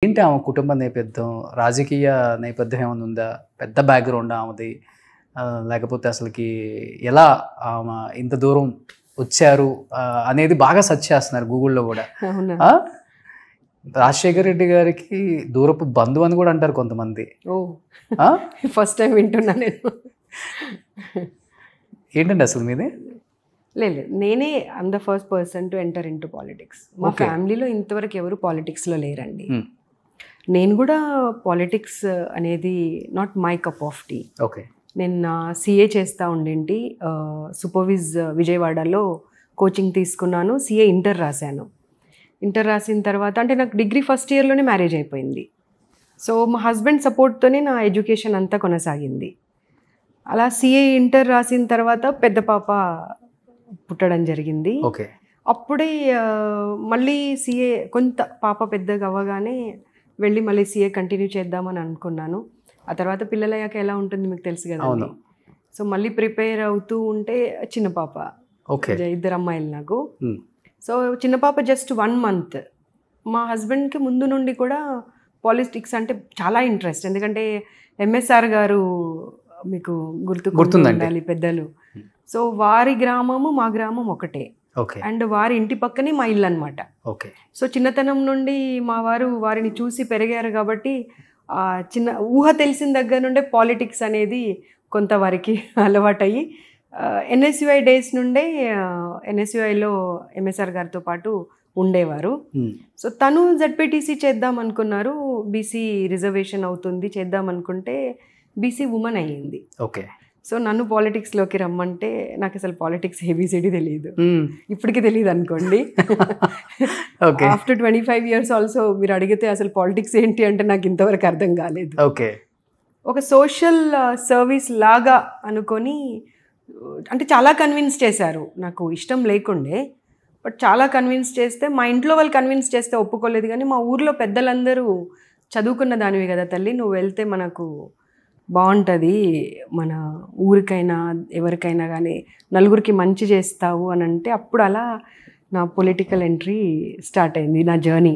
ఏంటి ఆమె కుటుంబ నేపథ్యం, రాజకీయ నేపథ్యం ఏమైనా ఉందా? పెద్ద బ్యాక్‌గ్రౌండా ఆమెది? లేకపోతే అసలకి ఎలా ఆమె ఇంత దూరం వచ్చారు అనేది బాగా సెర్చ్ చేస్తున్నారు గూగుల్‌లో గూడా. అవునా? ఆ! రాజశేఖర్ రెడ్డి గారికి దూరపు బంధువు అని గూడా అంటారు కొంతమంది. ఓహ్! ఆ! ఫస్ట్ టైమ్ వింటున్నా నేను. ఏంటండి అసలు మీది? లేదు. నేనే I'm the first person to enter into politics. మా ఓకే. ఫ్యామిలీలో ఇంతవరకు ఎవరు పాలిటిక్స్‌లో లేరండి. హ్మ్. నేను కూడా పాలిటిక్స్ అనేది not my cup of tea. Okay. నేను సీఏ చేస్తూ ఉండేంటి. సూపర్విజ్ విజయవాడలో కోచింగ్ తీసుకున్నాను. సీఏ ఇంటర్ రాశాను. ఇంటర్ రాసిన తర్వాత అంటే నాకు డిగ్రీ ఫస్ట్ ఇయర్‌లోనే మ్యారేజ్ అయిపోయింది. సో మా హస్బెండ్ సపోర్ట్‌తోనే నా ఎడ్యుకేషన్ అంతా కొనసాగింది. అలా సీఏ ఇంటర్ రాసిన తర్వాత పెద్ద పాప పుట్టడం జరిగింది. ఓకే. అప్పుడే మళ్ళీ సీఏ కొంత పాప పెద్దగా అవ్వగానే వెళ్ళి మళ్ళీ సీఏ కంటిన్యూ చేద్దామని అనుకున్నాను. ఆ తర్వాత పిల్లలయ్యాక ఎలా ఉంటుంది మీకు తెలుసు కదండి. అవును. సో మళ్ళీ ప్రిపేర్ అవుతూ ఉంటే చిన్న పాప. ఓకే. ఇద్దరు అమ్మాయిలు నాకు. హ్మ్. సో చిన్న పాప జస్ట్ 1 month. మా హస్బెండ్కి ముందు నుండి కూడా పాలిటిక్స్ అంటే చాలా ఇంట్రెస్ట్. ఎందుకంటే ఎంఎస్ఆర్ గారు మీకు గుర్తుందండి. ఉండాలి పెద్దలు. సో వారి గ్రామము మా గ్రామం ఒకటే. ఓకే. అండ్ వారి ఇంటి పక్కనే మా ఇల్లు అనమాట. ఓకే. సో చిన్నతనం నుండి మా వారు వారిని చూసి పెరిగారు కాబట్టి చిన్న ఊహ తెలిసిన దగ్గర నుండే పాలిటిక్స్ అనేది కొంత వారికి అలవాటయ్యి ఎన్ఎస్యుఐ డేస్ నుండే ఎన్ఎస్యుఐలో ఎంఎస్ఆర్ గారితో పాటు ఉండేవారు. హ్మ్. సో తను జెడ్పీటీసీ చేద్దాం అనుకున్నారు. బీసీ రిజర్వేషన్ అవుతుంది చేద్దాం అనుకుంటే బీసీ ఉమెన్ అయ్యింది. ఓకే. సో నన్ను పాలిటిక్స్లోకి రమ్మంటే నాకు అసలు పాలిటిక్స్ ఏబీసీడీ తెలియదు. హ్మ్. ఇప్పటికీ తెలియదు అనుకోండి. ఓకే. ఆఫ్టర్ 25 years ఆల్సో మీరు అడిగితే అసలు పాలిటిక్స్ ఏంటి అంటే నాకు ఇంతవరకు అర్థం కాలేదు. ఓకే. ఒక సోషల్ సర్వీస్ లాగా అనుకొని అంటే చాలా కన్విన్స్ చేశారు. నాకు ఇష్టం లేకుండే బట్ చాలా కన్విన్స్ చేస్తే మా ఇంట్లో వాళ్ళు కన్విన్స్ చేస్తే ఒప్పుకోలేదు. కానీ మా ఊర్లో పెద్దలందరూ చదువుకున్న దానివి కదా తల్లి, నువ్వు వెళ్తే మనకు బాగుంటుంది, మన ఊరికైనా ఎవరికైనా కానీ నలుగురికి మంచి చేస్తావు అని అంటే అప్పుడు అలా నా పొలిటికల్ ఎంట్రీ స్టార్ట్ అయింది, నా జర్నీ.